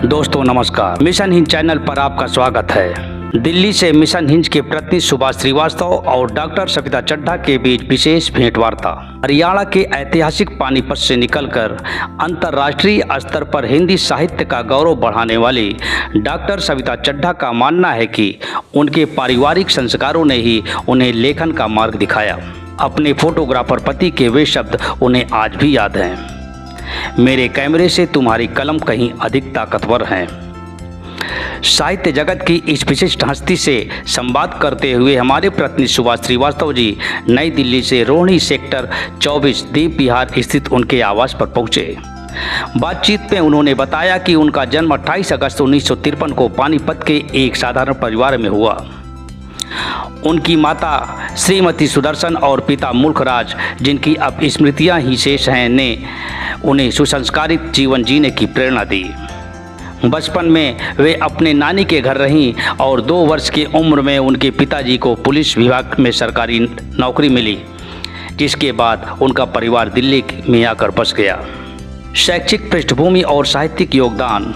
दोस्तों नमस्कार, mission Hind channel पर आपका स्वागत है। दिल्ली से मिशन हिंद के प्रतिनिधि सुभाष श्रीवास्तव और डॉक्टर सविता चड्ढा के बीच विशेष भेंटवार्ता। हरियाणा के ऐतिहासिक पानीपत से निकलकर अंतर्राष्ट्रीय स्तर पर हिंदी साहित्य का गौरव बढ़ाने वाली डॉक्टर सविता चड्ढा का मानना है कि उनके पारिवारिक संस्कारों ने ही उन्हें लेखन का मार्ग दिखाया। अपने फोटोग्राफर पति के वे शब्द उन्हें आज भी याद हैं, मेरे कैमरे से तुम्हारी कलम कहीं अधिक ताकतवर है। साहित्य जगत की इस विशिष्ट हस्ती से संवाद करते हुए हमारे प्रतिनिधि सुभाष श्रीवास्तव जी नई दिल्ली से रोहिणी सेक्टर 24 दीप विहार स्थित उनके आवास पर पहुंचे। बातचीत में उन्होंने बताया कि उनका जन्म 28 अगस्त 1953 को पानीपत के एक साधारण परिवार में हुआ। उनकी माता श्रीमती सुदर्शन और पिता मुल्खराज, जिनकी अब स्मृतियां ही शेष हैं, ने उन्हें सुसंस्कारित जीवन जीने की प्रेरणा दी। बचपन में वे अपने नानी के घर रहीं और 2 वर्ष की उम्र में उनके पिताजी को पुलिस विभाग में सरकारी नौकरी मिली, जिसके बाद उनका परिवार दिल्ली में आकर बस गया। शैक्षिक पृष्ठभूमि और साहित्यिक योगदान।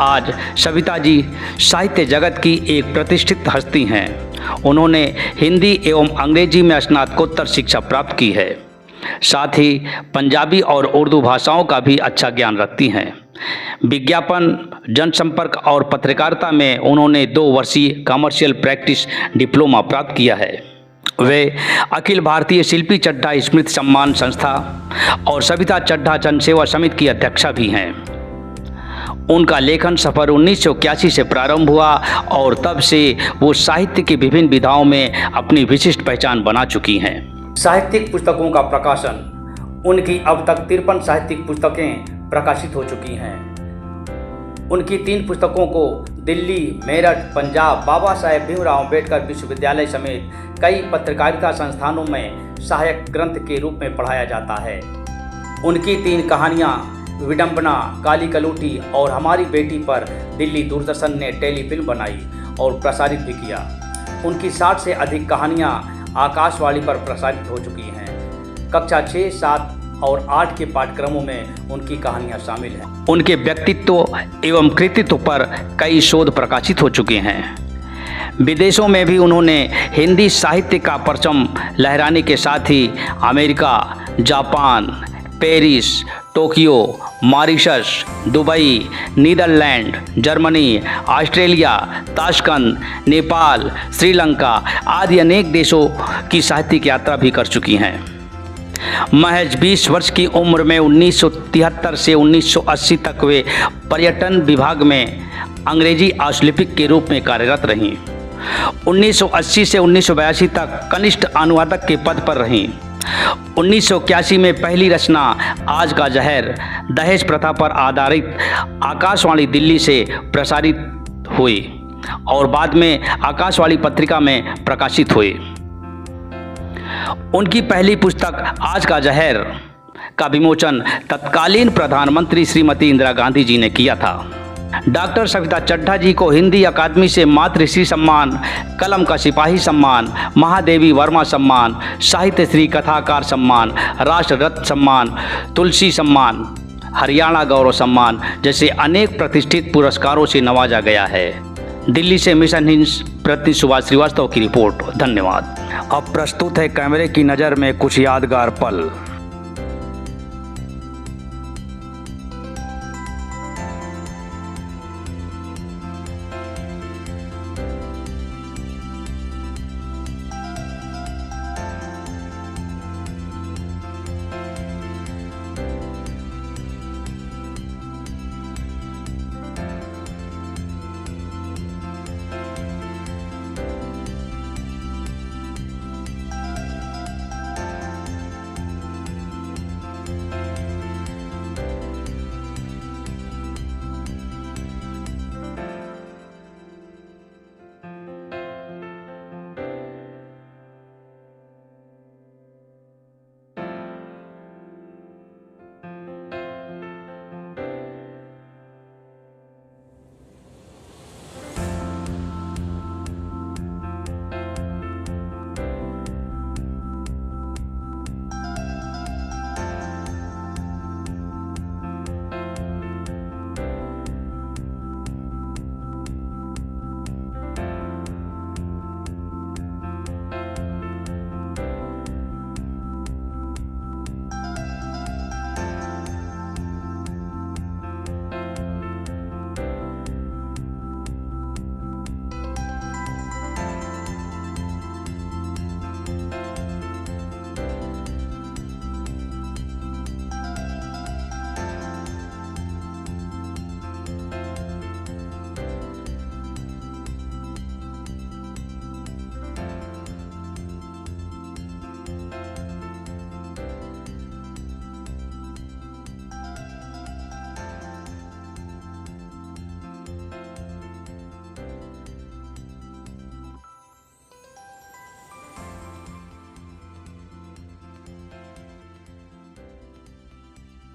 आज सविता जी साहित्य जगत की एक प्रतिष्ठित हस्ती हैं। उन्होंने हिंदी एवं अंग्रेजी में स्नातकोत्तर शिक्षा प्राप्त की है। साथ ही पंजाबी और उर्दू भाषाओं का भी अच्छा ज्ञान रखती हैं। विज्ञापन, जनसंपर्क और पत्रकारिता में उन्होंने 2 वर्षीय कमर्शियल प्रैक्टिस डिप्लोमा प्राप्त किया है। वे अखिल भारतीय शिल्पी चड्ढा स्मृति सम्मान संस्था और सविता चड्ढा जनसेवा समिति की अध्यक्षा भी हैं। उनका लेखन सफर 1981 से प्रारंभ हुआ और तब से वो साहित्य की विभिन्न विधाओं में अपनी विशिष्ट पहचान बना चुकी हैं। साहित्यिक पुस्तकों का प्रकाशन। उनकी अब तक 53 साहित्यिक पुस्तकें प्रकाशित हो चुकी हैं। उनकी 3 पुस्तकों को दिल्ली, मेरठ, पंजाब, बाबा साहेब भीमराव अम्बेडकर विश्वविद्यालय समेत कई पत्रकारिता संस्थानों में सहायक ग्रंथ के रूप में पढ़ाया जाता है। उनकी 3 कहानियाँ विडंबना, काली कलूटी और हमारी बेटी पर दिल्ली दूरदर्शन ने टेलीफिल्म बनाई और प्रसारित भी किया। उनकी 60 से अधिक कहानियाँ आकाशवाणी पर प्रसारित हो चुकी हैं। कक्षा 6, 7 और 8 के पाठ्यक्रमों में उनकी कहानियाँ शामिल हैं। उनके व्यक्तित्व एवं कृतित्व पर कई शोध प्रकाशित हो चुके हैं। विदेशों में भी उन्होंने हिंदी साहित्य का परचम लहराने के साथ ही America, Japan, Paris, Tokyo, Mauritius, Dubai, Netherlands, Germany, Australia, Tashkent, Nepal, Sri Lanka आदि अनेक देशों की साहित्यिक यात्रा भी कर चुकी हैं। महज 20 वर्ष की उम्र में 1973 से 1980 तक वे पर्यटन विभाग में अंग्रेजी आशुलिपिक के रूप में कार्यरत रहीं। 1980 से 1982 तक कनिष्ठ अनुवादक के पद पर रहीं। 1981 में पहली रचना आज का जहर दहेज प्रथा पर आधारित आकाशवाणी दिल्ली से प्रसारित हुई और बाद में आकाशवाणी पत्रिका में प्रकाशित हुई। उनकी पहली पुस्तक आज का जहर का विमोचन तत्कालीन प्रधानमंत्री श्रीमती इंदिरा गांधी जी ने किया था। डॉक्टर सविता चड्ढा जी को हिंदी अकादमी से मातृश्री सम्मान, कलम का सिपाही सम्मान, महादेवी वर्मा सम्मान, साहित्य श्री कथाकार सम्मान, राष्ट्र रत्न सम्मान, तुलसी सम्मान, हरियाणा गौरव सम्मान जैसे अनेक प्रतिष्ठित पुरस्कारों से नवाजा गया है। दिल्ली से मिशन हिंद प्रतिनिधि सुभाष श्रीवास्तव की रिपोर्ट। धन्यवाद। अब प्रस्तुत है कैमरे की नज़र में कुछ यादगार पल।